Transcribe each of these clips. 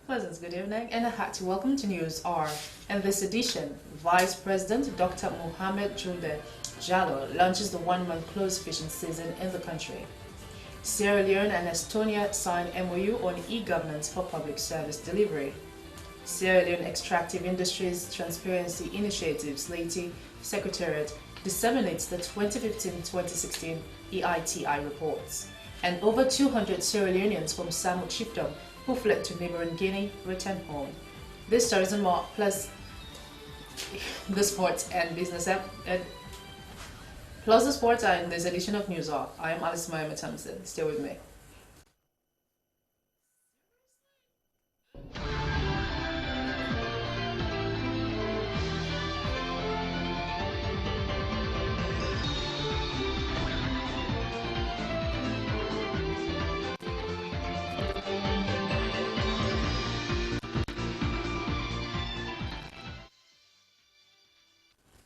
Pleasant good evening and a hearty welcome to News R. In this edition, Vice President Dr. Mohamed Jumbe Jallo launches the one-month closed fishing season in the country. Sierra Leone and Estonia sign MOU on e-governance for public service delivery. Sierra Leone Extractive Industries Transparency Initiative SLATI Secretariat disseminates the 2015-2016 EITI reports. And over 200 Sierra Leoneans from Samu Chiefdom who fled to neighboring Guinea return home. This stories and more, plus the sports and business plus the sports are in this edition of News Off. I am Alice Maya Thompson. Stay with me.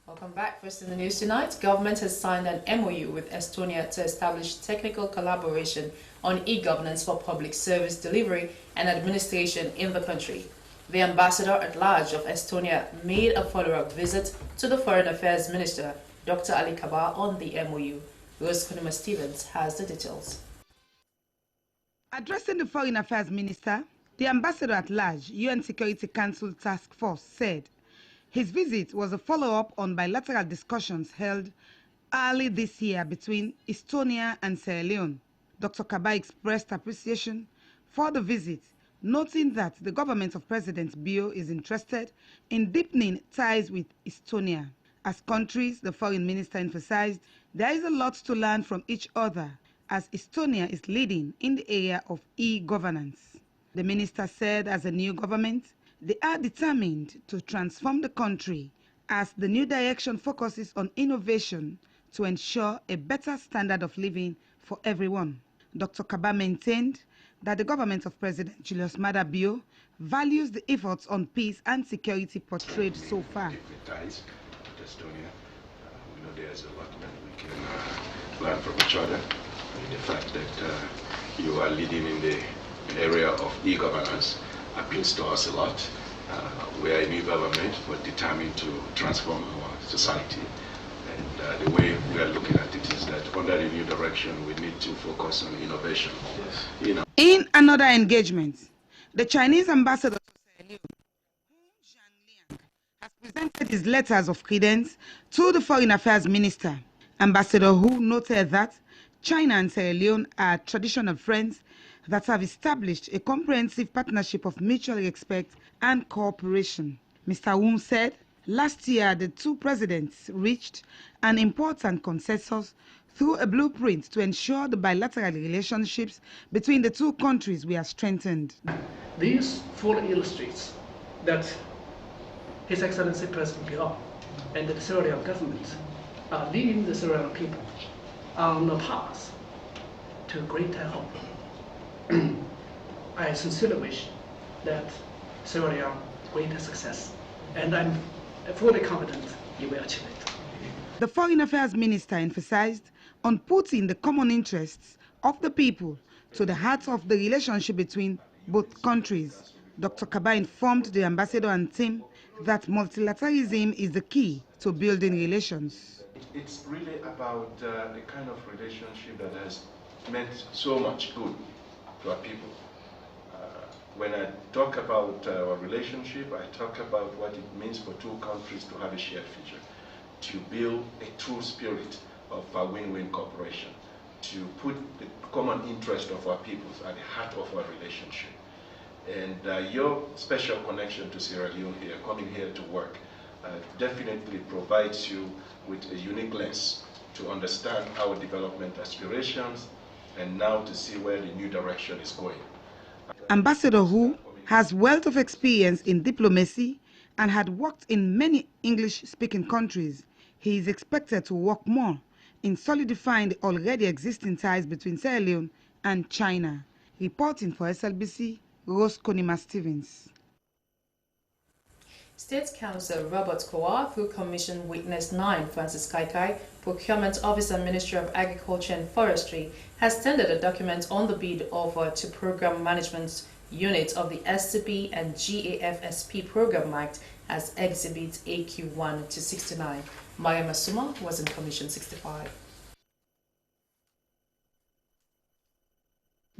Welcome back. First in the news tonight, government has signed an MOU with Estonia to establish technical collaboration on e-governance for public service delivery and administration in the country. The ambassador at large of Estonia made a follow-up visit to the Foreign Affairs Minister, Dr. Ali Kabar, on the MOU. Rose Stevens has the details. Addressing the Foreign Affairs Minister, the ambassador at large, UN Security Council Task Force, said his visit was a follow-up on bilateral discussions held early this year between Estonia and Sierra Leone. Dr. Kaba expressed appreciation for the visit, noting that the government of President Bio is interested in deepening ties with Estonia. As countries, the foreign minister emphasized, there is a lot to learn from each other as Estonia is leading in the area of e-governance. The minister said as a new government, they are determined to transform the country as the new direction focuses on innovation to ensure a better standard of living for everyone. Dr. Kaba maintained that the government of President Julius Maada Bio values the efforts on peace and security portrayed so far. Ties with Estonia. We know there's a lot that we can learn from each other. And the fact that you are leading in the area of e-governance appeals to us a lot. We are a new government, but determined to transform our society. And the way we are looking at it is that under the new direction, we need to focus on innovation. Yes. In another engagement, the Chinese ambassador to Sierra Leone, has presented his letters of credence to the Foreign Affairs Minister. Ambassador Hu noted that China and Sierra Leone are traditional friends that have established a comprehensive partnership of mutual respect and cooperation. Mr. Wu said last year the two presidents reached an important consensus through a blueprint to ensure the bilateral relationships between the two countries were strengthened. This fully illustrates that His Excellency President Biao and the Sierra Leone government are leading the Sierra Leone people on the path to greater hope. I sincerely wish that Sierra Leone greater success, and I'm fully confident you will achieve it. The Foreign Affairs Minister emphasized on putting the common interests of the people to the heart of the relationship between both countries. Dr. Kaba informed the ambassador and team that multilateralism is the key to building relations. It's really about the kind of relationship that has meant so much good to our people. When I talk about our relationship, I talk about what it means for two countries to have a shared future, to build a true spirit of a win-win cooperation, to put the common interest of our peoples at the heart of our relationship. And your special connection to Sierra Leone here, coming here to work, definitely provides you with a unique lens to understand our development aspirations and now to see where the new direction is going. Ambassador Hu has wealth of experience in diplomacy and had worked in many English-speaking countries. He is expected to work more in solidifying the already existing ties between Sierra Leone and China. Reporting for SLBC, Rose Stevens. State Counsel Robert Kowa, through Commission Witness 9 Francis Kaikai, Procurement Officer, Ministry of Agriculture and Forestry, has tendered a document on the bid offer to Program Management unit of the SCP and GAFSP program marked as Exhibit AQ1 to 69. Maya Masuma was in Commission 65.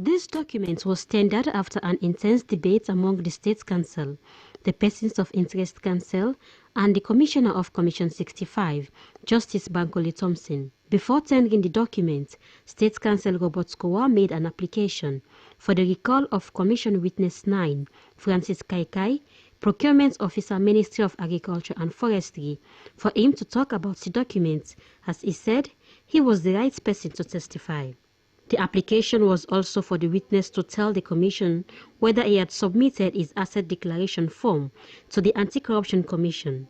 This document was tendered after an intense debate among the State Council, the Persons of Interest Council, and the Commissioner of Commission 65, Justice Bankole Thompson. Before tendering the document, State Council Robert Skowa made an application for the recall of Commission Witness 9, Francis Kaikai, Procurement Officer, Ministry of Agriculture and Forestry, for him to talk about the document, as he said he was the right person to testify. The application was also for the witness to tell the Commission whether he had submitted his asset declaration form to the Anti-Corruption Commission.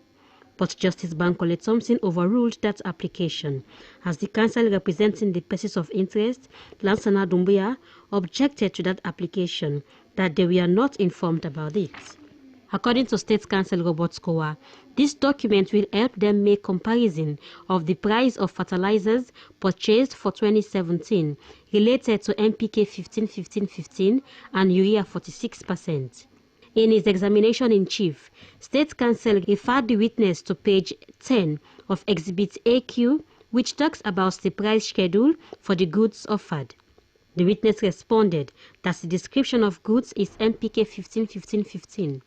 But Justice Bankole Thompson overruled that application, as the council representing the persons of interest, Lansana Doumbouya, objected to that application, that they were not informed about it. According to State Council Robert Skowa, this document will help them make comparison of the price of fertilizers purchased for 2017 related to NPK 15-15-15 and urea 46%. In his examination in chief, State Council referred the witness to page 10 of Exhibit AQ, which talks about the price schedule for the goods offered. The witness responded that the description of goods is NPK 15-15-15.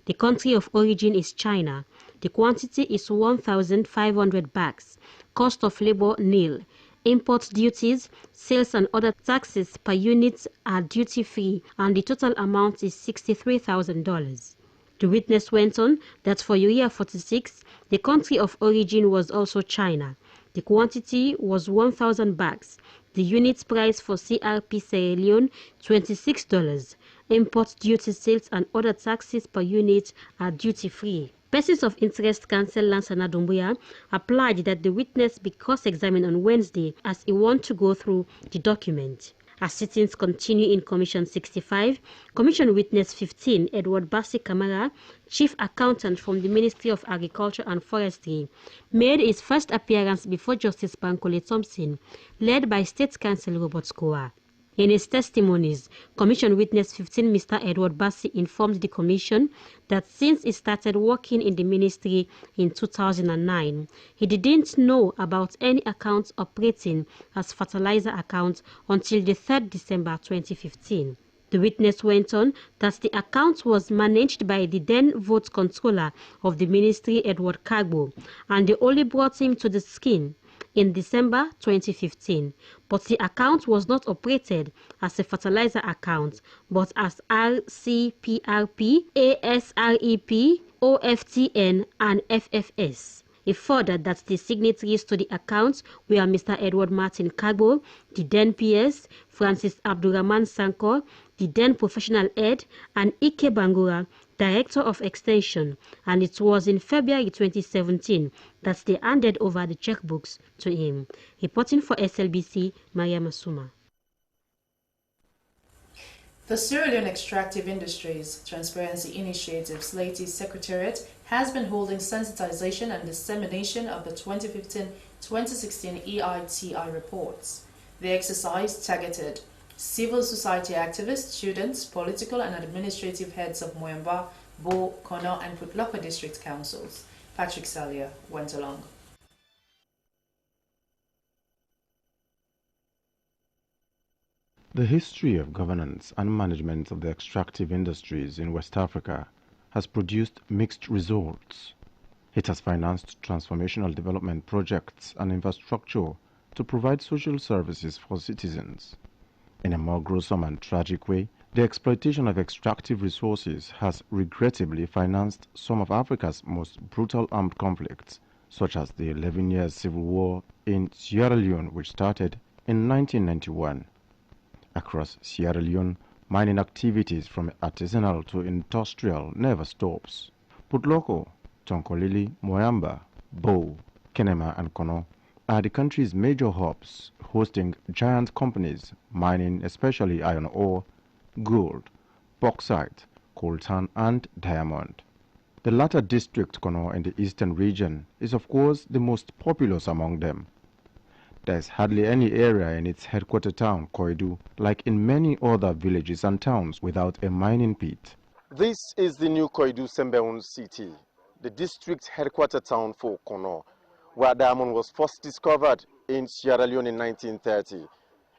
The country of origin is China. The quantity is 1,500 bags. Cost of labor nil. Import duties, sales and other taxes per unit are duty-free, and the total amount is $63,000. The witness went on that for urea 46, the country of origin was also China. The quantity was 1,000 bags. The unit price for CRP Sierra Leone, $26. Import duty, sales and other taxes per unit are duty-free. Persons of Interest Council Lansana Doumbouya applied that the witness be cross-examined on Wednesday, as he wants to go through the document. As sittings continue in Commission 65, Commission Witness 15, Edward Bassi Kamara, Chief Accountant from the Ministry of Agriculture and Forestry, made his first appearance before Justice Bankole Thompson, led by State Council Robert Skowa. In his testimonies, Commission Witness 15, Mr. Edward Bassi, informed the Commission that since he started working in the ministry in 2009, he didn't know about any accounts operating as fertilizer accounts until the 3rd December 2015. The witness went on that the account was managed by the then vote controller of the ministry, Edward Kagbo, and they only brought him to the scheme in December 2015, but the account was not operated as a fertilizer account, but as RCPRP, ASREP, OFTN, and FFS. He furthered that the signatories to the accounts were Mr. Edward Martin Kagbo, the then PS, Francis Abdurrahman Sankor, the then professional head, and Ike Bangura, Director of Extension, and it was in February 2017 that they handed over the checkbooks to him. Reporting for SLBC, Maria Masuma. The Sierra Leone Extractive Industries Transparency Initiative's latest secretariat has been holding sensitization and dissemination of the 2015-2016 EITI reports. The exercise targeted civil society activists, students, political and administrative heads of Moyamba, Bo, Kono, and Putloko district councils. Patrick Salia went along. The history of governance and management of the extractive industries in West Africa has produced mixed results. It has financed transformational development projects and infrastructure to provide social services for citizens. In a more gruesome and tragic way, the exploitation of extractive resources has regrettably financed some of Africa's most brutal armed conflicts, such as the 11-year civil war in Sierra Leone, which started in 1991. Across Sierra Leone, mining activities from artisanal to industrial never stops. Putloko, Tonkolili, Moyamba, Bo, Kenema and Kono are the country's major hubs, hosting giant companies mining especially iron ore, gold, bauxite, coltan and diamond. The latter district, Kono, in the eastern region, is of course the most populous among them. there is hardly any area in its headquarter town, Koidu, like in many other villages and towns, without a mining pit. This is the new Koidu Sembeun city, the district headquarter town for Kono, where diamond was first discovered in Sierra Leone in 1930.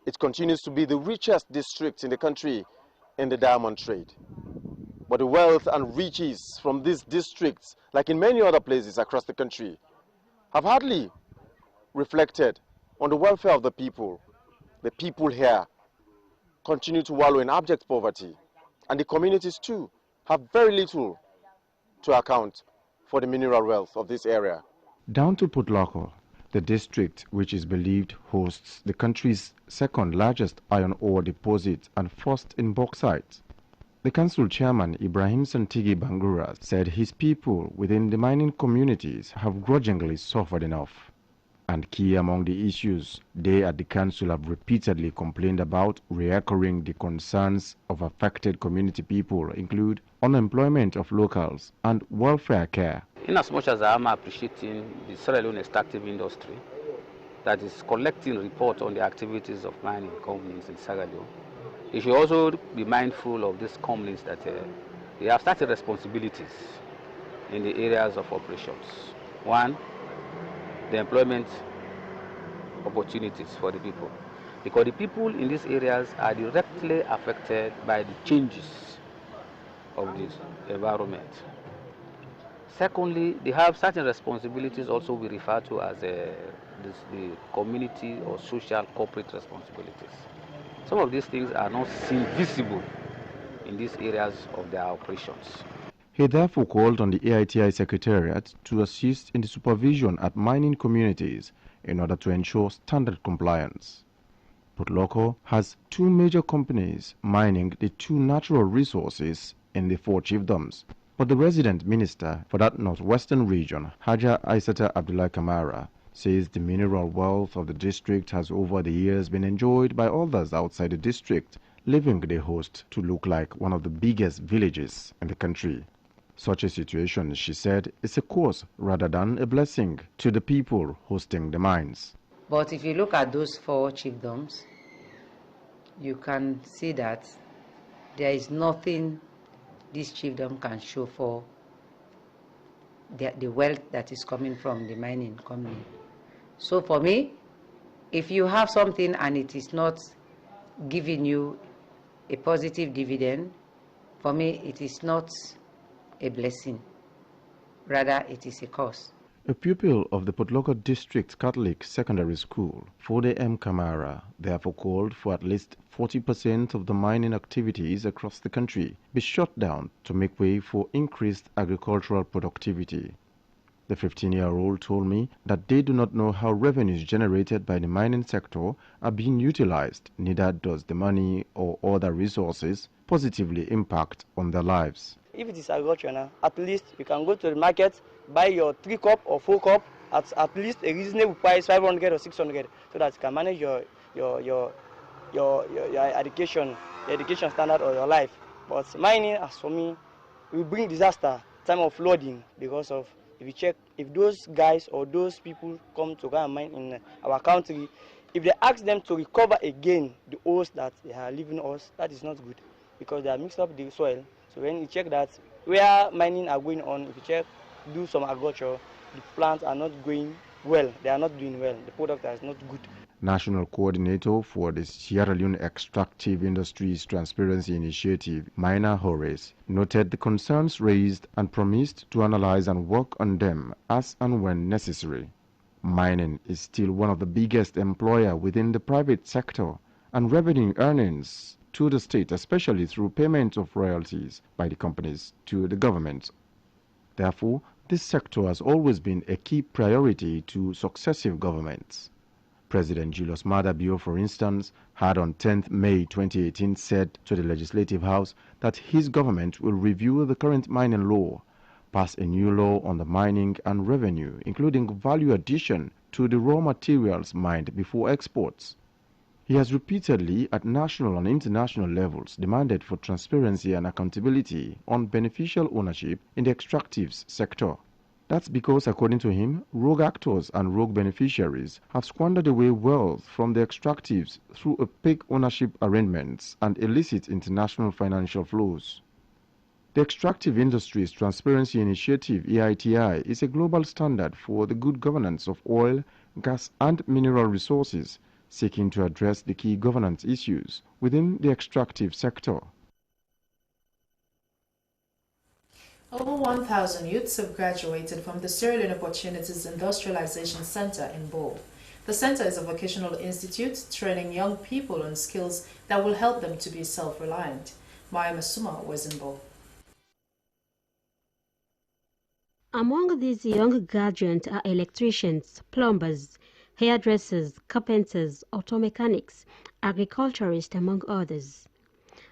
It continues to be the richest district in the country in the diamond trade. But the wealth and riches from these districts, like in many other places across the country, have hardly reflected on the welfare of the people. The people here continue to wallow in abject poverty, and the communities too have very little to account for the mineral wealth of this area. Down to Putloko, the district which is believed hosts the country's second largest iron ore deposit and first in bauxite. The council chairman Ibrahim Santigi Bangura said his people within the mining communities have grudgingly suffered enough. And key among the issues they at the council have repeatedly complained about, reoccurring the concerns of affected community people, include unemployment of locals and welfare care. In as much as I am appreciating the Sierra Leone extractive industry that is collecting reports on the activities of mining companies in Sierra Leone, you should also be mindful of these companies that they have started responsibilities in the areas of operations. One, the employment opportunities for the people, because the people in these areas are directly affected by the changes of this environment. Secondly, they have certain responsibilities also we refer to as the community or social corporate responsibilities. Some of these things are not seen visible in these areas of their operations. He therefore called on the AITI Secretariat to assist in the supervision at mining communities in order to ensure standard compliance. Putloko has two major companies mining the two natural resources in the four chiefdoms, but the resident minister for that northwestern region, Haja Aissata Abdullah Kamara, says the mineral wealth of the district has over the years been enjoyed by others outside the district, leaving the host to look like one of the biggest villages in the country. Such a situation, she said, is a curse rather than a blessing to the people hosting the mines. But if you look at those four chiefdoms, you can see that there is nothing this chiefdom can show for the wealth that is coming from the mining company. So for me, if you have something and it is not giving you a positive dividend, for me it is not a blessing, rather it is a curse. A pupil of the Putloko District Catholic Secondary School, Fode M. Kamara, therefore called for at least 40% of the mining activities across the country be shut down to make way for increased agricultural productivity. The 15-year-old told me that they do not know how revenues generated by the mining sector are being utilized, neither does the money or other resources positively impact on their lives. If it is agriculture now, at least you can go to the market, buy your 3 cup or 4 cup at least a reasonable price, 500 or 600, so that you can manage your education, the education standard of your life. But mining, as for me, will bring disaster, time of flooding, because of, if you check, if those guys or those people come to go and mine in our country, if they ask them to recover again the ores that they are leaving us, that is not good, because they are mixed up the soil. So when you check that, where mining are going on, if you check, do some agriculture, the plants are not going well, they are not doing well, the product is not good. National Coordinator for the Sierra Leone Extractive Industries Transparency Initiative, Maina Horace, noted the concerns raised and promised to analyze and work on them as and when necessary. Mining is still one of the biggest employer within the private sector, and revenue earnings to the state, especially through payment of royalties by the companies to the government. Therefore, this sector has always been a key priority to successive governments. President Julius Maada Bio, for instance, had on 10th May 2018 said to the Legislative House that his government will review the current mining law, pass a new law on the mining and revenue, including value addition to the raw materials mined before exports. He has repeatedly, at national and international levels, demanded for transparency and accountability on beneficial ownership in the extractives sector. That's because, according to him, rogue actors and rogue beneficiaries have squandered away wealth from the extractives through opaque ownership arrangements and illicit international financial flows. The Extractive Industries Transparency Initiative, EITI, is a global standard for the good governance of oil, gas and mineral resources, seeking to address the key governance issues within the extractive sector. Over 1,000 youths have graduated from the Sierra Leone Opportunities Industrialization Center in Bo. The center is a vocational institute training young people on skills that will help them to be self-reliant. Maya Masuma was in Bo. Among these young graduates are electricians, plumbers, hairdressers, carpenters, auto mechanics, agriculturists, among others.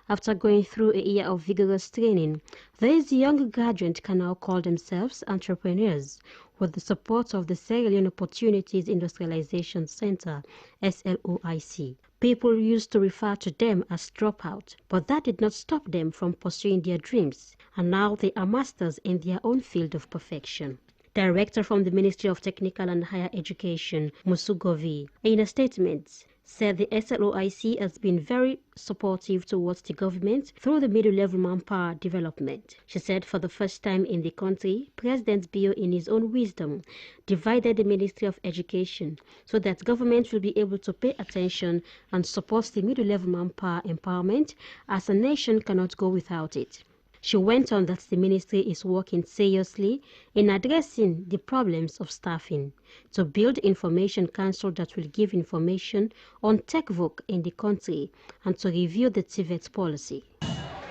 After going through a year of vigorous training, these young graduates can now call themselves entrepreneurs with the support of the Sierra Leone Opportunities Industrialization Center, SLOIC. People used to refer to them as dropouts, but that did not stop them from pursuing their dreams, and now they are masters in their own field of perfection. Director from the Ministry of Technical and Higher Education, Musugovi, in a statement, said the SLOIC has been very supportive towards the government through the middle-level manpower development. She said for the first time in the country, President Bio, in his own wisdom, divided the Ministry of Education so that government will be able to pay attention and support the middle-level manpower empowerment, as a nation cannot go without it. She went on that the ministry is working seriously in addressing the problems of staffing, to build information council that will give information on tech work in the country, and to review the TVET policy.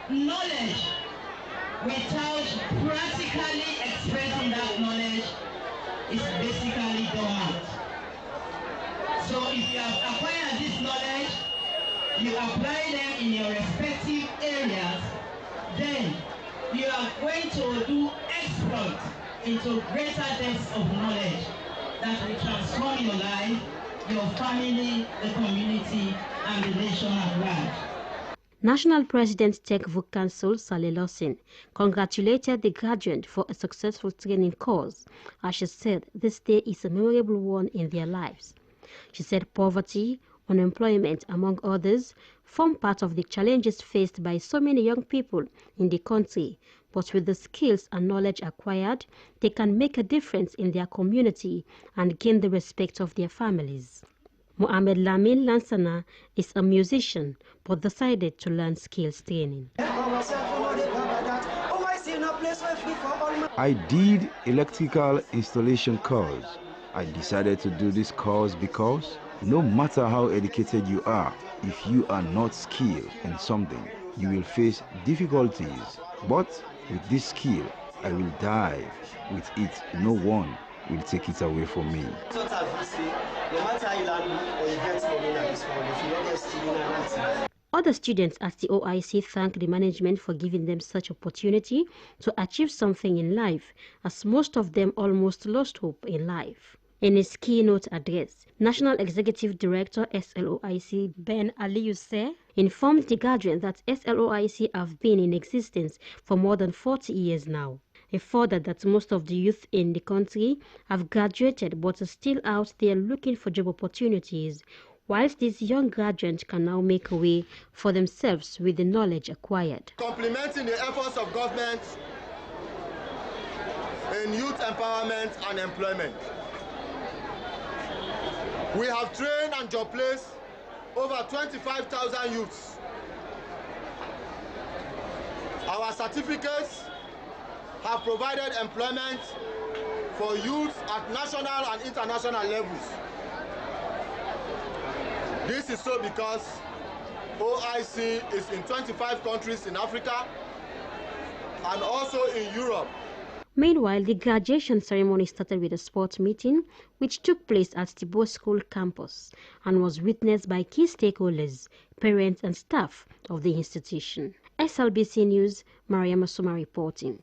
Knowledge without practically expressing that knowledge is basically dormant. So if you have acquired this knowledge, you apply them in your respective areas, then you are going to do exploit into greater depths of knowledge that will transform your life, your family, the community, and the nation at large. National President Tech Voc Council Saleh Lawson congratulated the graduate for a successful training course, as she said this day is a memorable one in their lives. She said poverty, unemployment, among others, form part of the challenges faced by so many young people in the country, but with the skills and knowledge acquired, they can make a difference in their community and gain the respect of their families. Mohamed Lamin Lansana is a musician, but decided to learn skills training. I did electrical installation course. I decided to do this course because no matter how educated you are, if you are not skilled in something, you will face difficulties. But with this skill, I will dive with it. No one will take it away from me. Other students at the OIC thank the management for giving them such opportunity to achieve something in life, as most of them almost lost hope in life. In his keynote address, National Executive Director SLOIC Ben Aliuse informed the graduate that SLOIC have been in existence for more than 40 years now. He furthered that most of the youth in the country have graduated but are still out there looking for job opportunities, whilst these young graduates can now make a way for themselves with the knowledge acquired. Complementing the efforts of government in youth empowerment and employment, we have trained and job placed over 25,000 youths. Our certificates have provided employment for youths at national and international levels. This is so because OIC is in 25 countries in Africa and also in Europe. Meanwhile, the graduation ceremony started with a sports meeting which took place at the Bo School campus and was witnessed by key stakeholders, parents and staff of the institution. SLBC News, Mariama Suma reporting.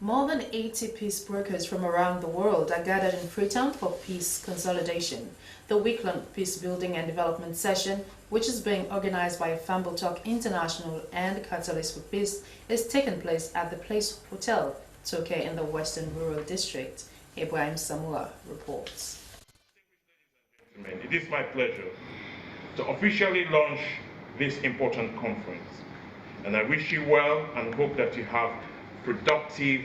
More than 80 peace brokers from around the world are gathered in Freetown for peace consolidation. The week-long peace building and development session, which is being organized by Famble Talk International and Catalyst for Peace, is taking place at the Place Hotel took in the Western Rural District. Ibrahim Samua reports. It is my pleasure to officially launch this important conference, and I wish you well and hope that you have productive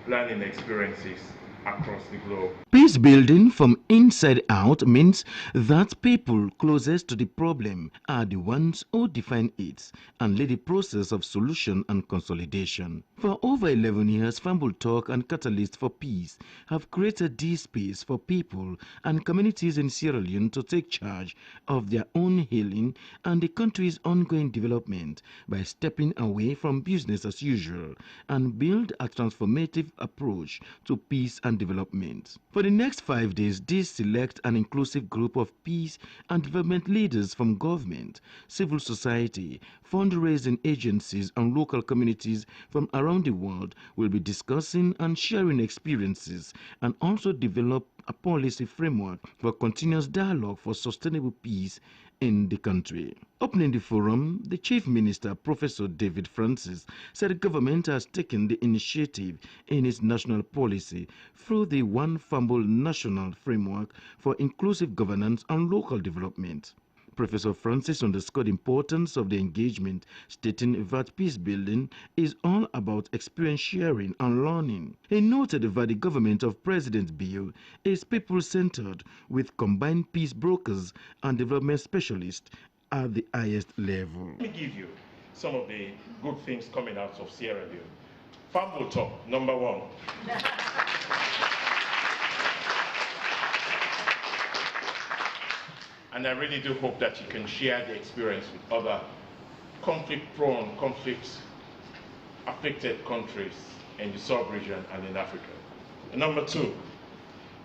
learning experiences across the globe. Peace building from inside out means that people closest to the problem are the ones who define it and lead the process of solution and consolidation. For over 11 years, Fumble Talk and Catalyst for Peace have created this space for people and communities in Sierra Leone to take charge of their own healing and the country's ongoing development by stepping away from business as usual and build a transformative approach to peace and development. For the next 5 days, this select and inclusive group of peace and development leaders from government, civil society, fundraising agencies and local communities from around the world will be discussing and sharing experiences and also develop a policy framework for continuous dialogue for sustainable peace in the country. Opening the forum, the Chief Minister, Professor David Francis, said the government has taken the initiative in its national policy through the One Fumble National Framework for Inclusive Governance and Local Development. Professor Francis underscored the importance of the engagement, stating that peace building is all about experience sharing and learning. He noted that the government of President Bill is people-centered with combined peace brokers and development specialists at the highest level. Let me give you some of the good things coming out of Sierra Leone. Fumble Talk, number 1. And I really do hope that you can share the experience with other conflict-prone, conflict-affected countries in the sub-region and in Africa. And number 2,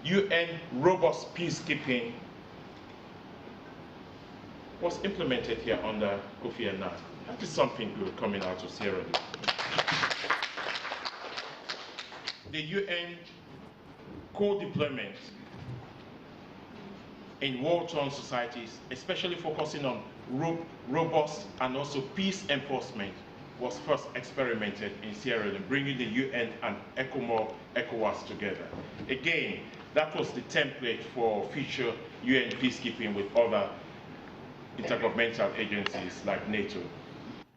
UN robust peacekeeping was implemented here under Kofi Annan. That is something good coming out of Sierra Leone. The UN co-deployment in war-torn societies, especially focusing on robust and also peace enforcement, was first experimented in Sierra Leone, bringing the UN and ECOWAS together. Again, that was the template for future UN peacekeeping with other intergovernmental agencies like NATO.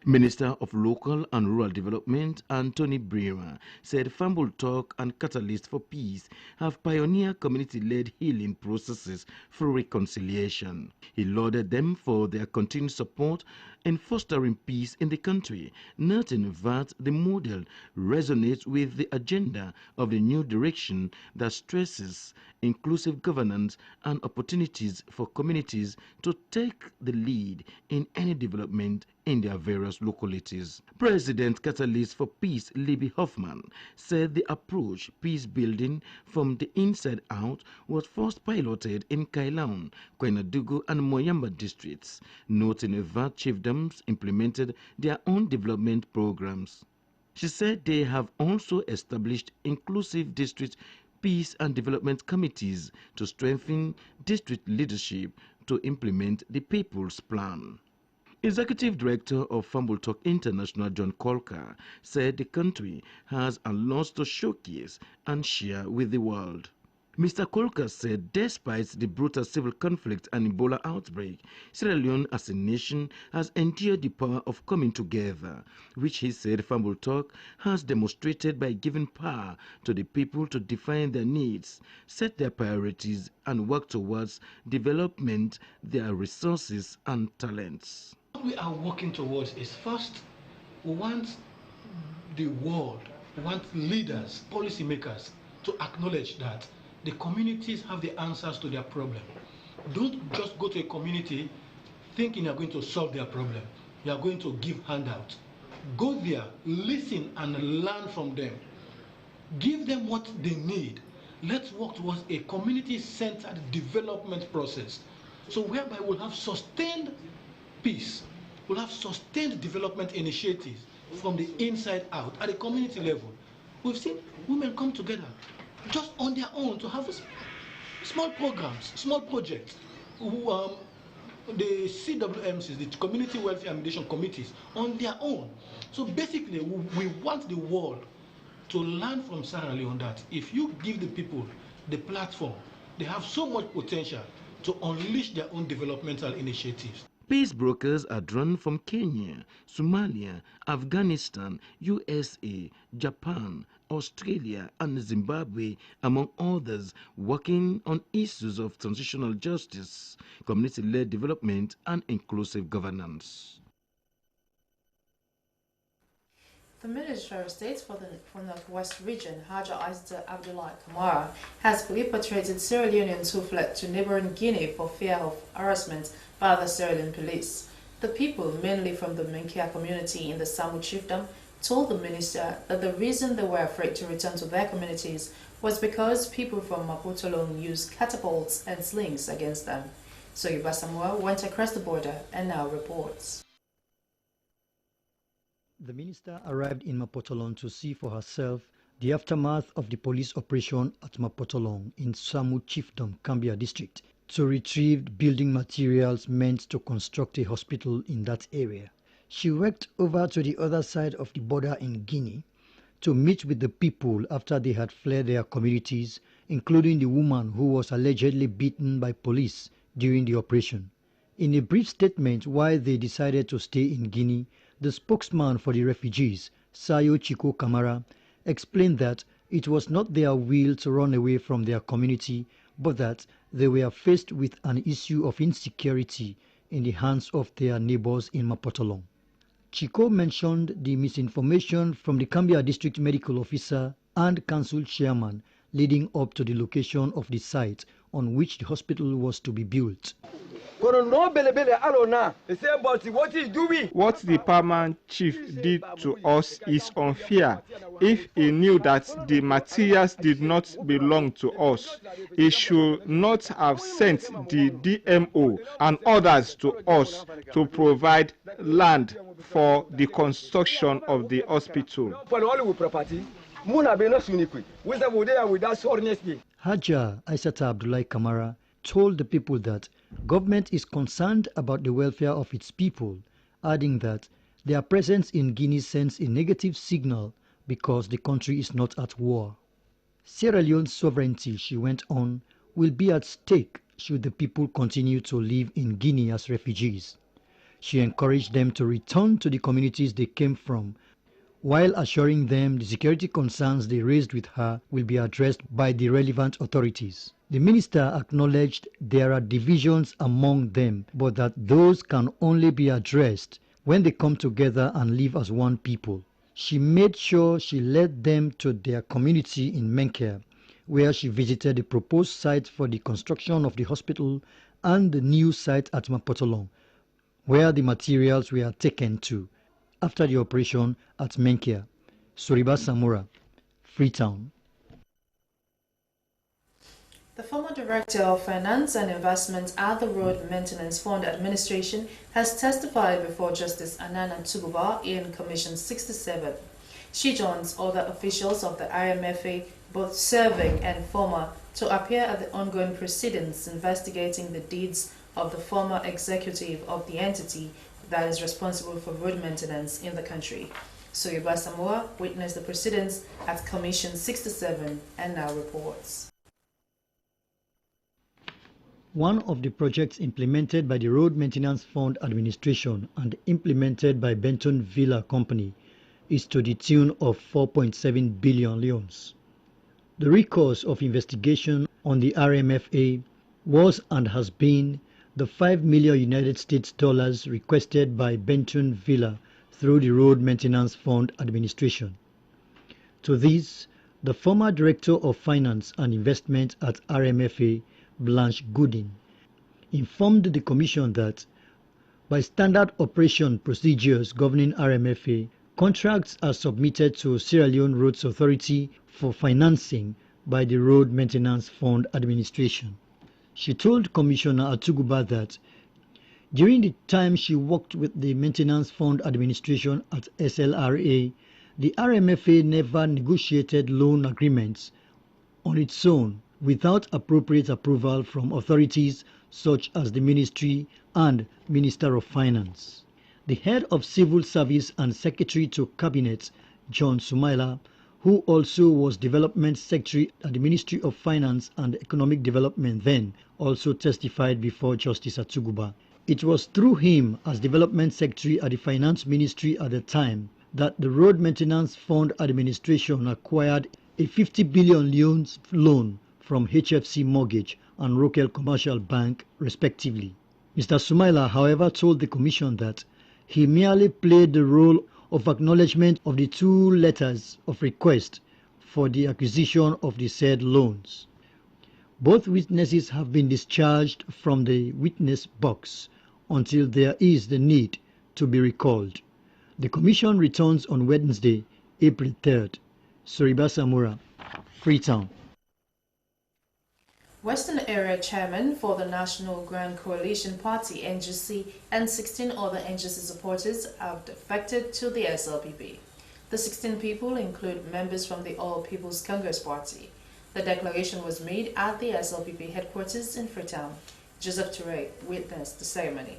Minister of Local and Rural Development, Anthony Brewer, said Fumble Talk and Catalyst for Peace have pioneered community-led healing processes through reconciliation. He lauded them for their continued support in fostering peace in the country, noting that the model resonates with the agenda of the new direction that stresses inclusive governance and opportunities for communities to take the lead in any development in their various localities. President Catalyst for Peace, Libby Hoffman, said the approach, peace building from the inside out, was first piloted in Kailaun, Koinadugu and Moyamba districts, noting that chiefdoms implemented their own development programs. She said they have also established inclusive district peace and development committees to strengthen district leadership to implement the People's Plan. Executive Director of Fumble Talk International, John Colker, said the country has a lot to showcase and share with the world. Mr. Colker said despite the brutal civil conflict and Ebola outbreak, Sierra Leone as a nation has endured the power of coming together, which he said Fumble Talk has demonstrated by giving power to the people to define their needs, set their priorities, and work towards development, their resources and talents. What we are working towards is first, we want the world, we want leaders, policymakers to acknowledge that the communities have the answers to their problem. Don't just go to a community thinking you're going to solve their problem. You are going to give handouts. Go there, listen and learn from them. Give them what they need. Let's work towards a community-centered development process. So whereby we'll have sustained peace, we'll have sustained development initiatives from the inside out at the community level. We've seen women come together just on their own to have small programs, small projects, the CWMCs, the Community Welfare and Mediation Committees, on their own. So basically, we want the world to learn from Sierra Leone that if you give the people the platform, they have so much potential to unleash their own developmental initiatives. Peace brokers are drawn from Kenya, Somalia, Afghanistan, USA, Japan, Australia, and Zimbabwe, among others, working on issues of transitional justice, community-led development, and inclusive governance. The Minister of State for the Northwest Region, Haja Aizda Abdullah Kamara, has repatriated Sierra Leoneans who fled to neighboring Guinea for fear of harassment by the Sierra Leone police. The people, mainly from the Menkia community in the Samu chiefdom, told the minister that the reason they were afraid to return to their communities was because people from Mapotolong used catapults and slings against them. Soyiba Samuel went across the border and now reports. The minister arrived in Mapotolong to see for herself the aftermath of the police operation at Mapotolong in Samu Chiefdom, Cambia district, to retrieve building materials meant to construct a hospital in that area. She worked over to the other side of the border in Guinea to meet with the people after they had fled their communities, including the woman who was allegedly beaten by police during the operation. In a brief statement why they decided to stay in Guinea, the spokesman for the refugees, Sayo Chiko Kamara, explained that it was not their will to run away from their community, but that they were faced with an issue of insecurity in the hands of their neighbors in Mapotolong. Chiko mentioned the misinformation from the Cambia district medical officer and council chairman leading up to the location of the site on which the hospital was to be built. What the paramount chief did to us is unfair. If he knew that the materials did not belong to us, he should not have sent the DMO and others to us to provide land for the construction of the hospital. Haja Aisata Abdullah Kamara told the people that government is concerned about the welfare of its people, adding that their presence in Guinea sends a negative signal because the country is not at war. Sierra Leone's sovereignty, she went on, will be at stake should the people continue to live in Guinea as refugees. She encouraged them to return to the communities they came from, while assuring them the security concerns they raised with her will be addressed by the relevant authorities. The minister acknowledged there are divisions among them, but that those can only be addressed when they come together and live as one people. She made sure she led them to their community in Menkia, where she visited the proposed site for the construction of the hospital and the new site at Mapotolong, where the materials were taken to after the operation at Menkia. Suriba Samura, Freetown. The former Director of Finance and Investment at the Road Maintenance Fund Administration has testified before Justice Anana Tuguba in Commission 67. She joins other officials of the IMFA, both serving and former, to appear at the ongoing proceedings investigating the deeds of the former executive of the entity that is responsible for road maintenance in the country. Soyiba Samoa witnessed the proceedings at Commission 67 and now reports. One of the projects implemented by the Road Maintenance Fund Administration and implemented by Benton Villa Company is to the tune of 4.7 billion leones. The recourse of investigation on the RMFA was and has been the $5 million United States dollars requested by Benton Villa through the Road Maintenance Fund Administration. To this, the former Director of Finance and Investment at RMFA, Blanche Goodin, informed the Commission that by standard operation procedures governing RMFA, contracts are submitted to Sierra Leone Roads Authority for financing by the Road Maintenance Fund Administration. She told Commissioner Atuguba that during the time she worked with the Maintenance Fund Administration at SLRA, the RMFA never negotiated loan agreements on its own without appropriate approval from authorities such as the Ministry and Minister of Finance. The head of Civil Service and Secretary to Cabinet, John Sumaila, who also was Development Secretary at the Ministry of Finance and Economic Development then, also testified before Justice Atuguba. It was through him, as Development Secretary at the Finance Ministry at the time, that the Road Maintenance Fund Administration acquired a 50 billion loan from HFC Mortgage and Rokel Commercial Bank, respectively. Mr. Sumaila, however, told the Commission that he merely played the role of acknowledgement of the 2 letters of request for the acquisition of the said loans. Both witnesses have been discharged from the witness box until there is the need to be recalled. The Commission returns on Wednesday, April 3rd. Soriba Samura, Freetown. Western Area Chairman for the National Grand Coalition Party, NGC, and 16 other NGC supporters have defected to the SLPP. The 16 people include members from the All People's Congress Party. The declaration was made at the SLPP headquarters in Freetown. Joseph Toure witnessed the ceremony.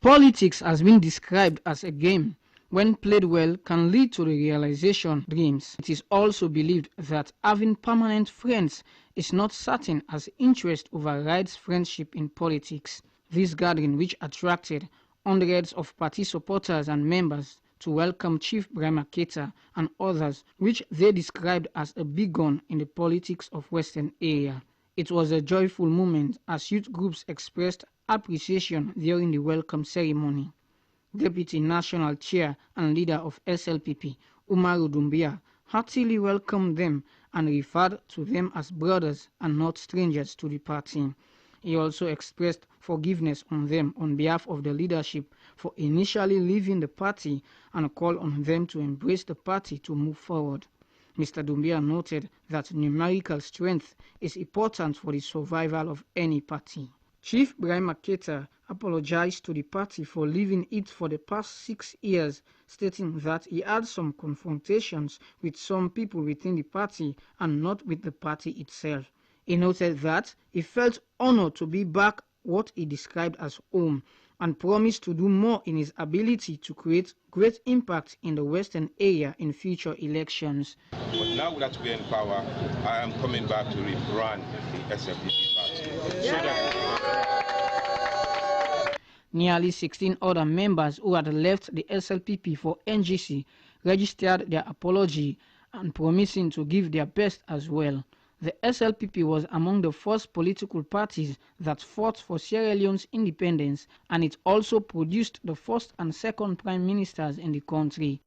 Politics has been described as a game. When played well, can lead to the realization of dreams. It is also believed that having permanent friends is not certain, as interest overrides friendship in politics. This gathering, which attracted hundreds of party supporters and members to welcome Chief Brahma Keita and others, which they described as a big gun in the politics of Western Area. It was a joyful moment as youth groups expressed appreciation during the welcome ceremony. Deputy National Chair and leader of SLPP, Umaru Dumbia, heartily welcomed them and referred to them as brothers and not strangers to the party. He also expressed forgiveness on them on behalf of the leadership for initially leaving the party and called on them to embrace the party to move forward. Mr. Dumbia noted that numerical strength is important for the survival of any party. Chief Brahma Keita apologized to the party for leaving it for the past 6 years, stating that he had some confrontations with some people within the party and not with the party itself. He noted that he felt honored to be back what he described as home and promised to do more in his ability to create great impact in the Western Area in future elections. But now that we're in power, I am coming back to rerun the SLPP party. Nearly 16 other members who had left the SLPP for NGC registered their apology and promising to give their best as well. The SLPP was among the first political parties that fought for Sierra Leone's independence, and it also produced the first and second prime ministers in the country.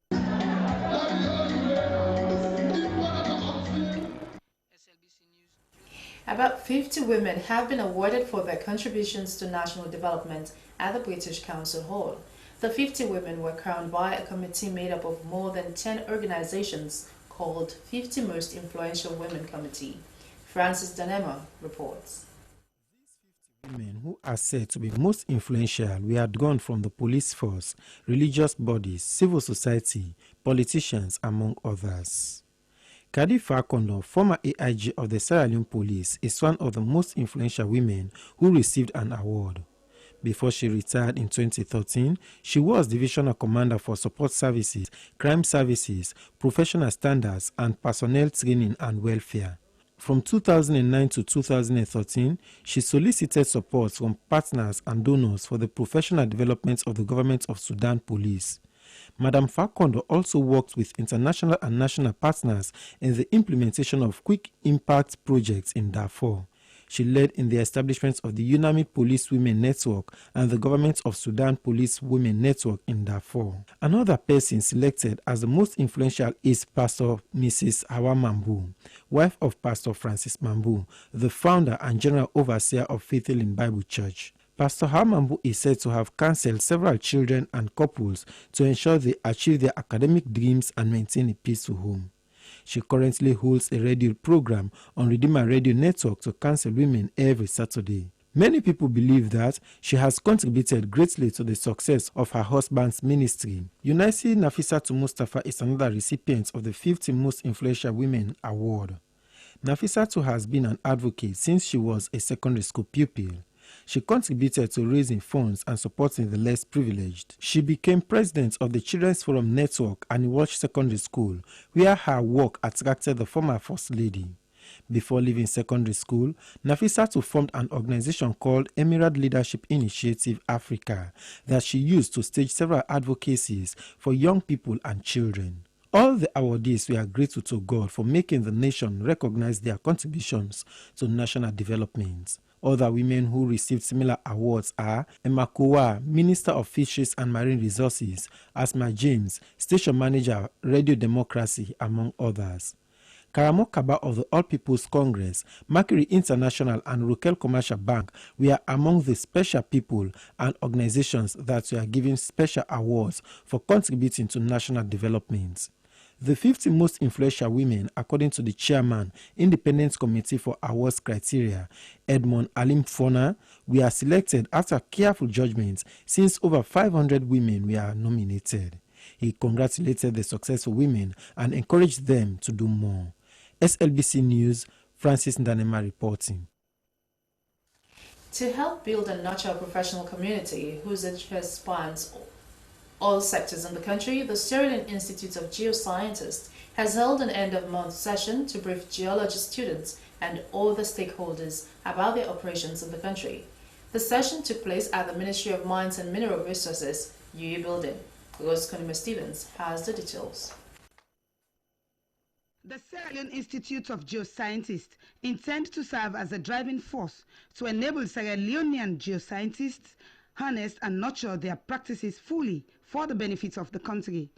About 50 women have been awarded for their contributions to national development at the British Council Hall. The 50 women were crowned by a committee made up of more than 10 organizations called 50 Most Influential Women Committee. Francis Danema reports. Women who are said to be most influential were drawn from the police force, religious bodies, civil society, politicians, among others. Kadi Fakondo, former AIG of the Sierra Leone Police, is one of the most influential women who received an award. Before she retired in 2013, she was Divisional Commander for Support Services, Crime Services, Professional Standards, and Personnel Training and Welfare. From 2009 to 2013, she solicited support from partners and donors for the professional development of the government of Sudan Police. Madam Fakondo also worked with international and national partners in the implementation of quick impact projects in Darfur. She led in the establishment of the UNAMI Police Women Network and the Government of Sudan Police Women Network in Darfur. Another person selected as the most influential is Pastor Mrs. Hawa Mambu, wife of Pastor Francis Mambu, the founder and general overseer of Faith Healing Bible Church. Pastor Hamambu is said to have counseled several children and couples to ensure they achieve their academic dreams and maintain a peaceful home. She currently holds a radio program on Redeemer Radio Network to counsel women every Saturday. Many people believe that she has contributed greatly to the success of her husband's ministry. Yunaisi Nafisatu Mustafa is another recipient of the 50 Most Influential Women Award. Nafisatu has been an advocate since she was a secondary school pupil. She contributed to raising funds and supporting the less privileged. She became president of the Children's Forum Network and Watch Secondary School, where her work attracted the former First Lady. Before leaving secondary school, Nafisatu formed an organization called Emirate Leadership Initiative Africa that she used to stage several advocacies for young people and children. All the awardees were grateful to God for making the nation recognize their contributions to national development. Other women who received similar awards are Emma Kowa, Minister of Fisheries and Marine Resources, Asma James, Station Manager, Radio Democracy, among others. Karamo Kaba of the All People's Congress, Mercury International and Rokel Commercial Bank were among the special people and organizations that were given special awards for contributing to national development. The 50 most influential women, according to the chairman, Independent Committee for Awards Criteria, Edmond Alimfona, were selected after careful judgment since over 500 women were nominated. He congratulated the successful women and encouraged them to do more. SLBC News, Francis Ndanema reporting. To help build and nurture a professional community whose interest spans all sectors in the country, the Sierra Leone Institute of Geosciences has held an end-of-month session to brief geology students and all the stakeholders about their operations in the country. The session took place at the Ministry of Mines and Mineral Resources, UE building. Rose Stevens has the details. The Sierra Leone Institute of Geosciences intend to serve as a driving force to enable Sierra Leonean geoscientists harness and nurture their practices fully for the benefit of the country,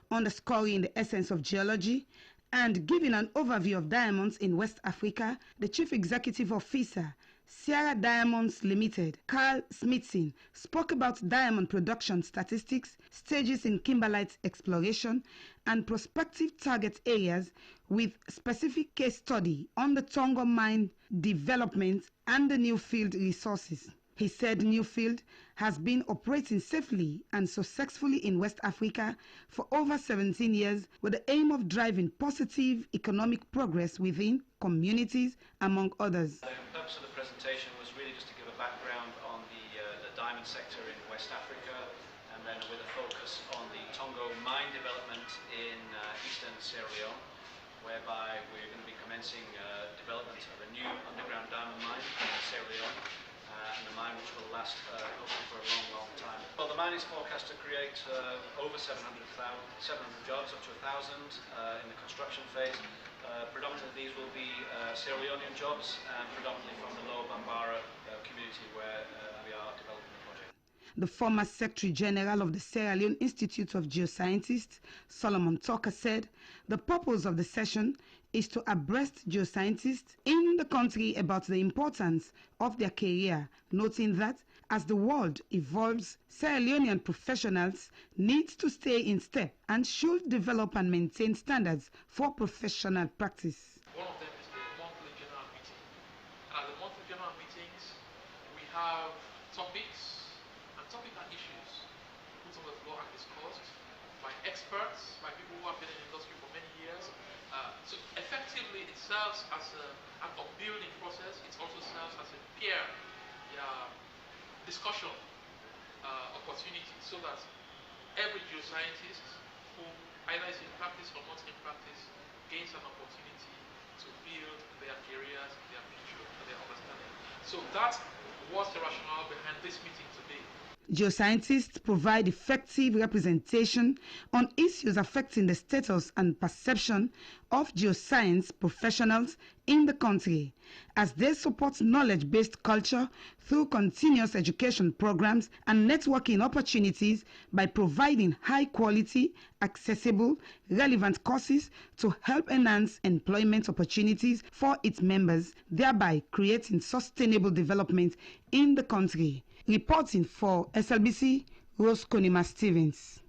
underscoring the essence of geology and giving an overview of diamonds in West Africa. The Chief Executive Officer, Sierra Diamonds Limited, Carl Smithson, spoke about diamond production statistics, stages in kimberlite exploration, and prospective target areas with specific case study on the Tongo mine development and the new field resources. He said Newfield has been operating safely and successfully in West Africa for over 17 years with the aim of driving positive economic progress within communities, among others. The purpose of the presentation was really just to give a background on the diamond sector in West Africa, and then with a focus on the Tongo mine development in eastern Sierra Leone, whereby we're going to be commencing development of a new underground diamond mine in Sierra Leone. And a mine which will last hopefully for a long, long time. Well, the mine is forecast to create over 700 jobs, up to 1,000 in the construction phase. Predominantly these will be Sierra Leonean jobs, and predominantly from the Lower Bambara community where we are developing the project. The former Secretary General of the Sierra Leone Institute of Geosciences, Solomon Tucker, said the purpose of the session is to abreast geoscientists in the country about the importance of their career, noting that as the world evolves, Sierra Leonean professionals need to stay in step and should develop and maintain standards for professional practice. One of them is the monthly general meeting. And at the monthly general meetings, we have topics and issues put on the floor and discussed by experts, by people who have been in the industry for many years. So effectively, it serves as an upbuilding process. It also serves as a peer discussion opportunity, so that every geoscientist who either is in practice or not in practice gains an opportunity to build their careers, their future, their understanding. So that was the rationale behind this meeting today. Geoscientists provide effective representation on issues affecting the status and perception of geoscience professionals in the country, as they support knowledge-based culture through continuous education programs and networking opportunities by providing high-quality, accessible, relevant courses to help enhance employment opportunities for its members, thereby creating sustainable development in the country. Reporting for SLBC, Rose Stevens.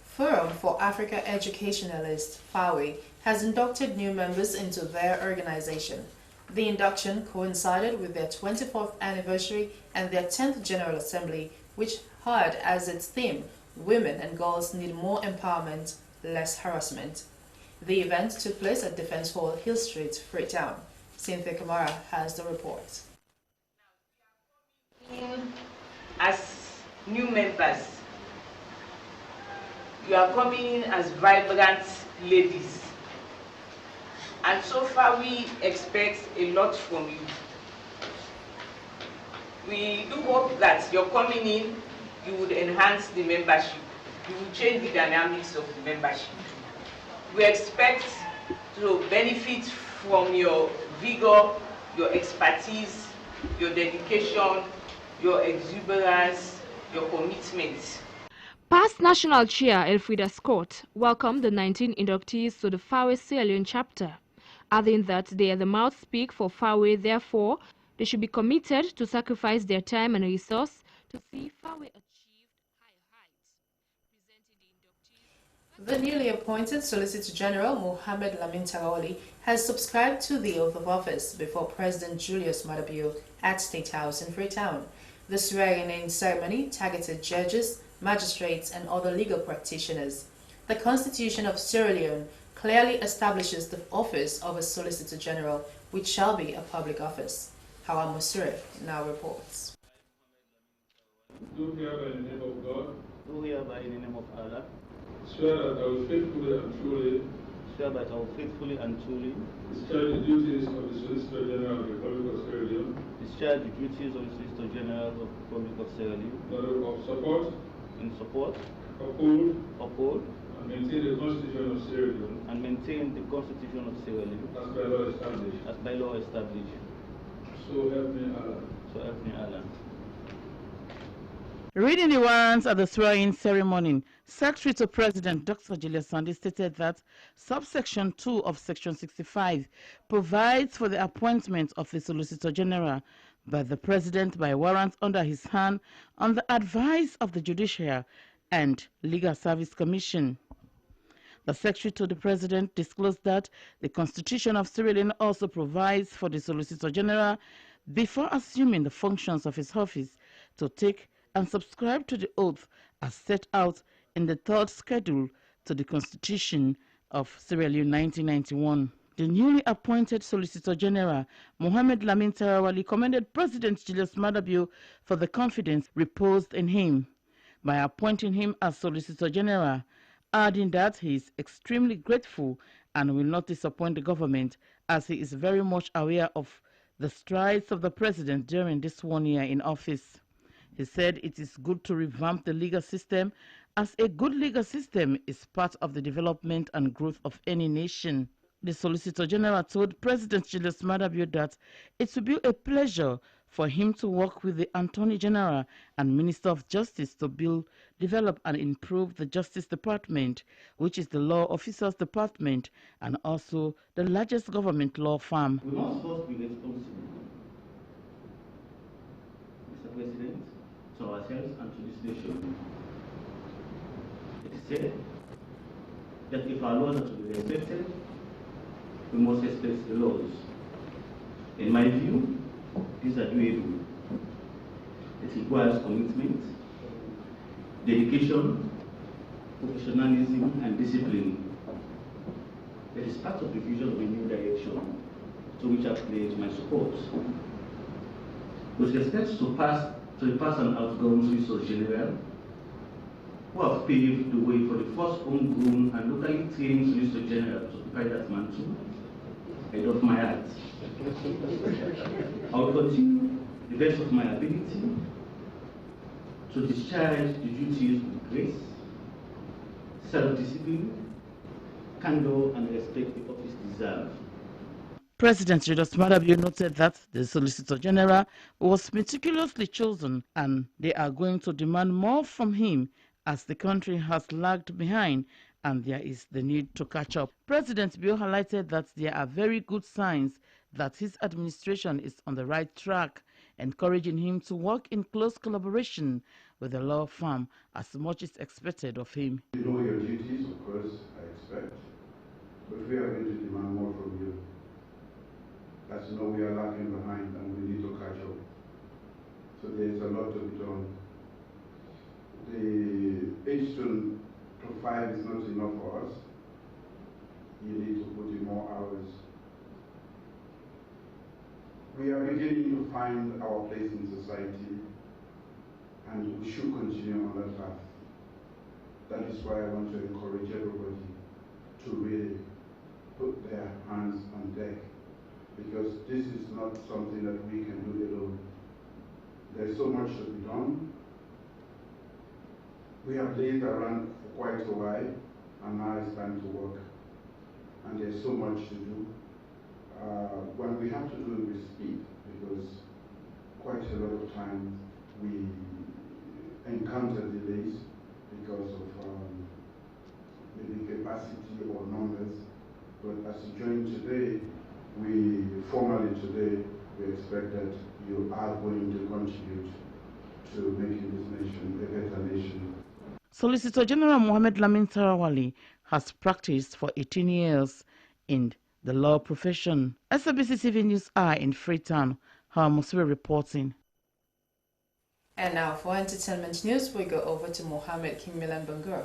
Forum for Africa Educationalists, FAWE, has inducted new members into their organization. The induction coincided with their 24th anniversary and their 10th General Assembly, which had as its theme, Women and Girls Need More Empowerment, Less Harassment. The event took place at Defence Hall, Hill Street, Freetown. Cynthia Kamara has the report. As new members, you are coming in as vibrant ladies, and so far we expect a lot from you. We do hope that you're coming in, you would enhance the membership, you will change the dynamics of the membership. We expect to benefit from your vigor, your expertise, your dedication, your exuberance, your commitment. Past National Chair Elfrida Scott welcomed the 19 inductees to the Fawe Sierra Leone chapter, adding that they are the mouthspeak for Fawe, therefore they should be committed to sacrifice their time and resource to see Fawe achieve higher heights. The newly appointed Solicitor General Mohamed Lamin Tarawali has subscribed to the oath of office before President Julius Maada Bio at State House in Freetown. The swearing-in ceremony targeted judges, magistrates and other legal practitioners. The Constitution of Sierra Leone clearly establishes the office of a Solicitor General, which shall be a public office. Hawa Musure now reports. Do hereby in the name of God. Do hereby in the name of Allah. Swear that I will faithfully and truly. Swear that I will faithfully and truly. Discharge the duties of the Solicitor General of the Republic of Sierra Leone. Discharge the duties of the Solicitor General of the Republic of Sierra Leone. Of support. In support. Uphold. And maintain the Constitution of Sierra Leone. And maintain the Constitution of Sierra Leone. As by law established. As by law established. So help me Allah. So help me Allah. Reading the warrants at the swearing ceremony, Secretary to President Dr. Julius Sandi stated that subsection 2 of section 65 provides for the appointment of the Solicitor General by the President by warrant under his hand on the advice of the Judiciary and Legal Service Commission. The Secretary to the President disclosed that the Constitution of Sierra Leone also provides for the Solicitor General, before assuming the functions of his office, to take and subscribe to the oath as set out in the third schedule to the Constitution of Sierra Leone 1991. The newly appointed Solicitor General, Mohamed Lamin Tarawali, commended President Julius Maada Bio for the confidence reposed in him by appointing him as Solicitor General, adding that he is extremely grateful and will not disappoint the government, as he is very much aware of the strides of the President during this 1 year in office. He said it is good to revamp the legal system, as a good legal system is part of the development and growth of any nation. The Solicitor General told President Julius Maada Bio that it would be a pleasure for him to work with the Attorney General and Minister of Justice to build, develop and improve the Justice Department, which is the law officers department and also the largest government law firm. We must first be responsible, Mr. President, to ourselves and to this nation. It is said that if our laws are to be respected, we must respect the laws. In my view, these are doable. It requires commitment, dedication, professionalism, and discipline. It is part of the vision of a new direction, to which I pledge my support. With respect to the past and outgone Solicitor General, who have paved the way for the first homegrown and locally trained Solicitor General to occupy that mantle, I doff my hat. I will continue the best of my ability to discharge the duties with grace, self-discipline, candor, and respect the office deserves. President Julius Maada Bio noted that the Solicitor General was meticulously chosen and they are going to demand more from him, as the country has lagged behind and there is the need to catch up. President Bio highlighted that there are very good signs that his administration is on the right track, encouraging him to work in close collaboration with the law firm as much is expected of him. You know your duties, of course, I expect, but we are going to demand more from you. As you know, we are lagging behind and we need to catch up. So there's a lot to be done. The age to 5 is not enough for us. you need to put in more hours. We are beginning to find our place in society, and we should continue on that path. That is why I want to encourage everybody to really put their hands on deck, because this is not something that we can do alone. There's so much to be done. We have laid around for quite a while, and now it's time to work. And there's so much to do. When we have to do it with speed, because quite a lot of times we encounter delays because of maybe capacity or numbers. But as you join today, formally today, we expect that you are going to contribute to making this nation a better nation. Solicitor General Mohammed Lamin Tarawali has practiced for 18 years in the law profession. SABC TV News Eye in Freetown, Musiri reporting. And now for entertainment news, we go over to Mohammed Kimilan Bangur.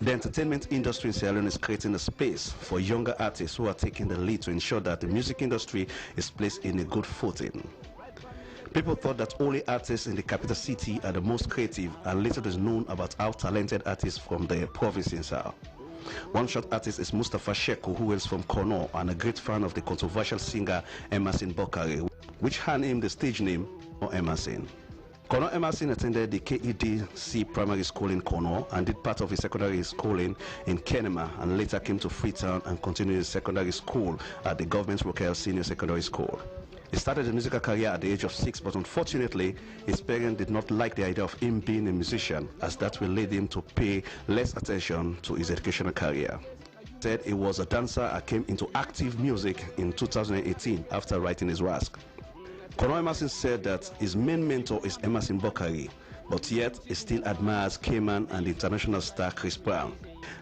The entertainment industry in Sierra Leone is creating a space for younger artists who are taking the lead to ensure that the music industry is placed in a good footing. People thought that only artists in the capital city are the most creative, and little is known about how talented artists from the provinces are. One shot artist is Mustafa Sheko, who hails from Kono and a great fan of the controversial singer Emerson Bokare, which earned him the stage name Emerson. Kono Emerson attended the KEDC primary school in Kono and did part of his secondary schooling in Kenema, and later came to Freetown and continued his secondary school at the Government Royal Senior Secondary School. He started a musical career at the age of 6, but unfortunately, his parents did not like the idea of him being a musician, as that will lead him to pay less attention to his educational career. He said he was a dancer and came into active music in 2018 after writing his RASC. Kono Emerson said that his main mentor is Emerson Bokare, but yet he still admires Cayman and international star Chris Brown.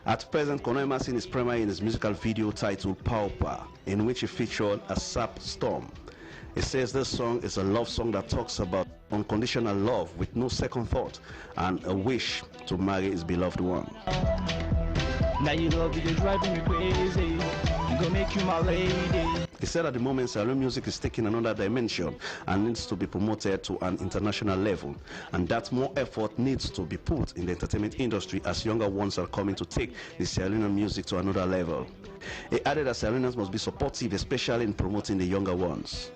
At present, Kono Emerson is primarily in his musical video titled Paupa, in which he featured a sap storm. He says this song is a love song that talks about unconditional love with no second thought and a wish to marry his beloved one. Now you love you, driving me crazy. You gonna make you my lady. He said at the moment, Sierra Leone music is taking another dimension and needs to be promoted to an international level, and that more effort needs to be put in the entertainment industry as younger ones are coming to take the Sierra Leone music to another level. He added that Sierra Leoneans must be supportive, especially in promoting the younger ones.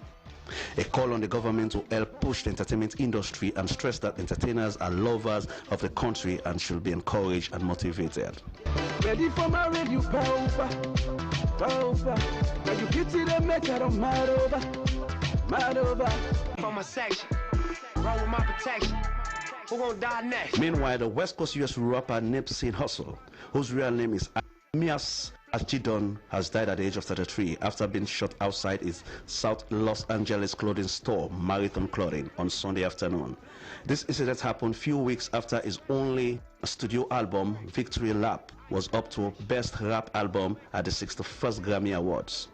A call on the government to help push the entertainment industry and stress that entertainers are lovers of the country and should be encouraged and motivated. Ready for my radio, power. Now you get to the make I don't mad over. For my section, wrong with my protection. Who gonna die next? Meanwhile, the West Coast US rapper Nipsey Hussle, whose real name is Mias Achidon, has died at the age of 33 after being shot outside his South Los Angeles clothing store, Marathon Clothing, on Sunday afternoon. This incident happened few weeks after his only studio album, Victory Lap, was up to Best Rap Album at the 61st Grammy Awards.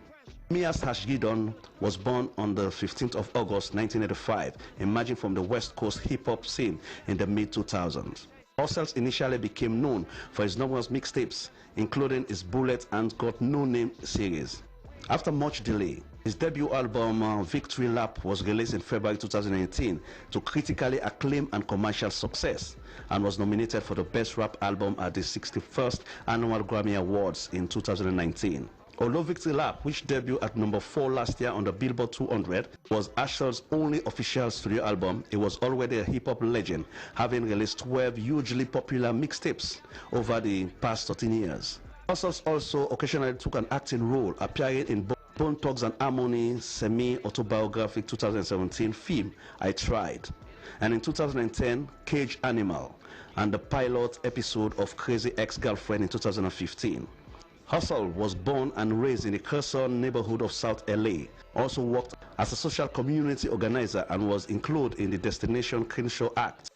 Mias Hashgidon was born on the 15th of August 1985, emerging from the West Coast hip-hop scene in the mid-2000s. Hussle initially became known for his numerous mixtapes, including his Bullet and Got No Name series. After much delay, his debut album Victory Lap was released in February 2018 to critically acclaim and commercial success, and was nominated for the Best Rap Album at the 61st Annual Grammy Awards in 2019. Although Victory Lap, which debuted at number 4 last year on the Billboard 200, was Hussle's only official studio album, it was already a hip-hop legend, having released 12 hugely popular mixtapes over the past 13 years. Hussle also occasionally took an acting role, appearing in Bone Thugs and Harmony semi-autobiographic 2017 film, I Tried, and in 2010, Cage Animal, and the pilot episode of Crazy Ex-Girlfriend in 2015. Hussle was born and raised in the Curzon neighborhood of South LA, also worked as a social community organizer, and was included in the Destination Crenshaw Act.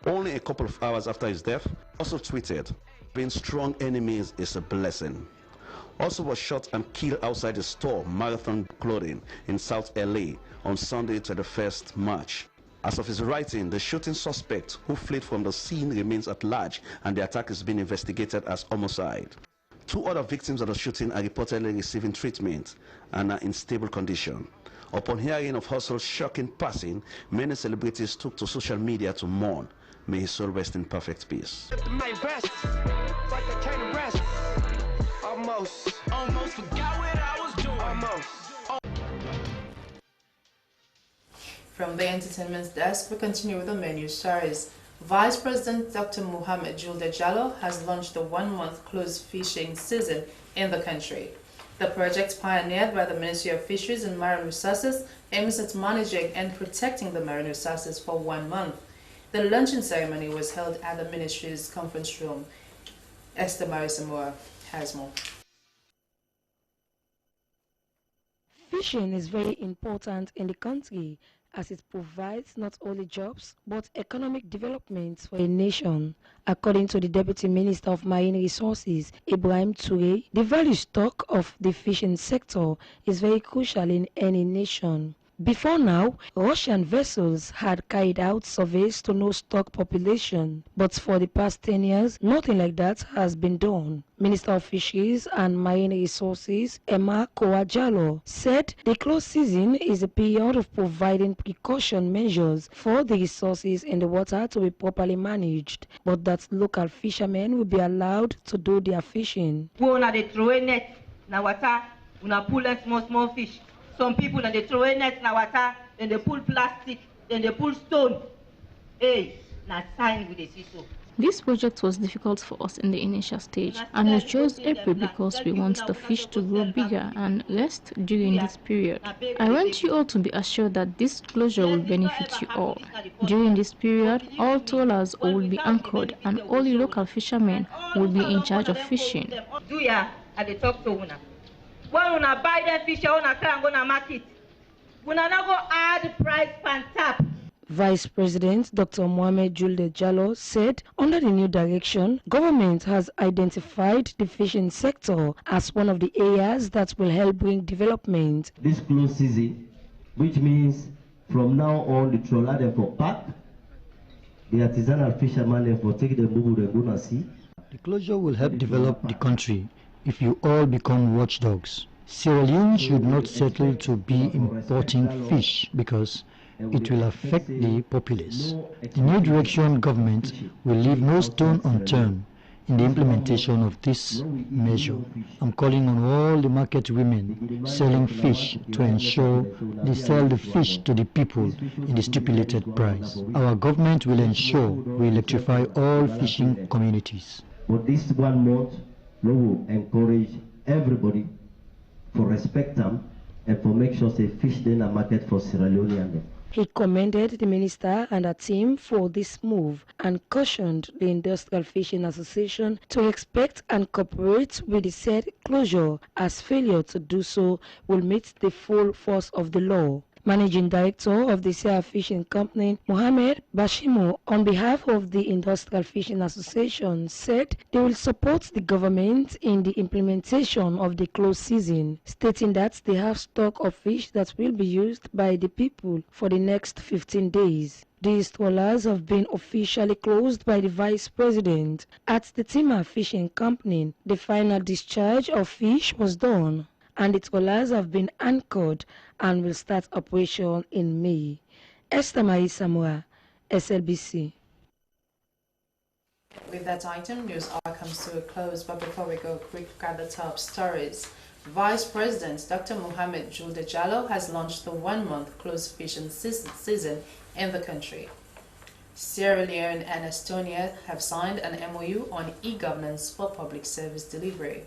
Only a couple of hours after his death, also tweeted, "Being strong enemies is a blessing." also was shot and killed outside the store Marathon Clothing in South LA on Sunday, 21st March. As of his writing, the shooting suspect who fled from the scene remains at large, and the attack is being investigated as homicide. 2 other victims of the shooting are reportedly receiving treatment and are in stable condition. Upon hearing of Hustle's shocking passing, many celebrities took to social media to mourn. May his soul rest in perfect peace. Almost forgot what I was doing. Almost. From the entertainment desk, we continue with the menu stories. Vice President Dr. Mohamed Julde Jallow has launched the 1-month closed fishing season in the country. The project, pioneered by the Ministry of Fisheries and Marine Resources, aims at managing and protecting the marine resources for 1 month. The launching ceremony was held at the Ministry's conference room. Esther Marisamoa has more. Fishing is very important in the country as it provides not only jobs but economic development for a nation. According to the Deputy Minister of Marine Resources, Ibrahim Toure, the value stock of the fishing sector is very crucial in any nation. Before now, Russian vessels had carried out surveys to know stock population, but for the past 10 years, nothing like that has been done. Minister of Fisheries and Marine Resources, Emma Jallow, said the closed season is a period of providing precaution measures for the resources in the water to be properly managed, but that local fishermen will be allowed to do their fishing. They throw a net, now water, pull small fish. Some people and they throw a net in the water, then they pull plastic, then they pull stone. Hey, not sign with the CISO. This project was difficult for us in the initial stage, and we chose April because we want the fish to grow bigger and rest during this period. I want you all to be assured that this closure will benefit you all. During this period, all trawlers will be anchored and only local fishermen will be in charge of fishing. Do ya, and they talk to una. When una buy them fish, una try and go na market. Una not go add price pan tap. Vice President Dr. Mohamed Julde Jallow said under the new direction, government has identified the fishing sector as one of the areas that will help bring development. This close season, which means from now on the trawler them for pack, the artisanal fishermen them for take the move they gonna see. The closure will help develop the country if you all become watchdogs. Sierra Leone should not settle to be importing fish because it will affect the populace. The new direction government will leave no stone unturned in the implementation of this measure. I'm calling on all the market women selling fish to ensure they sell the fish to the people in the stipulated price. Our government will ensure we electrify all fishing communities. But this 1 month, we will encourage everybody for respect them and for make sure they fish in a market for Sierra Leonean. He commended the minister and her team for this move and cautioned the Industrial Fishing Association to respect and cooperate with the said closure, as failure to do so will meet the full force of the law. Managing Director of the Sierra Fishing Company, Mohamed Bashimu, on behalf of the Industrial Fishing Association, said they will support the government in the implementation of the closed season, stating that they have stock of fish that will be used by the people for the next 15 days. These trawlers have been officially closed by the Vice President. At the Tima Fishing Company, the final discharge of fish was done, and the trawlers have been anchored and will start operation in May. Esther Marisamoa, SLBC. With that item, news hour comes to a close, but before we go, quick look at the top stories. Vice President Dr. Mohamed Julde Jallow has launched the 1-month closed fishing season in the country. Sierra Leone and Estonia have signed an MOU on e-governance for public service delivery.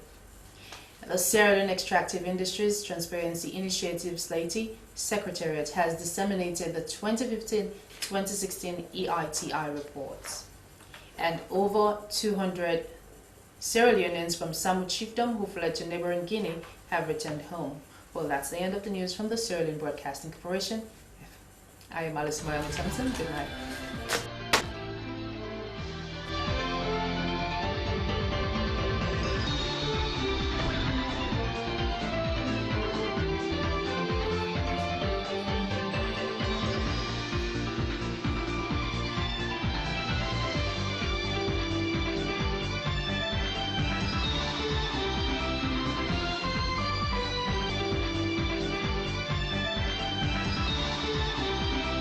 The Sierra Leone Extractive Industries Transparency Initiative SLATI Secretariat has disseminated the 2015-2016 EITI reports. And over 200 Sierra Leoneans from Samu Chiefdom who fled to neighboring Guinea have returned home. Well, that's the end of the news from the Sierra Leone Broadcasting Corporation. I am Alice Moya Thompson. Good night.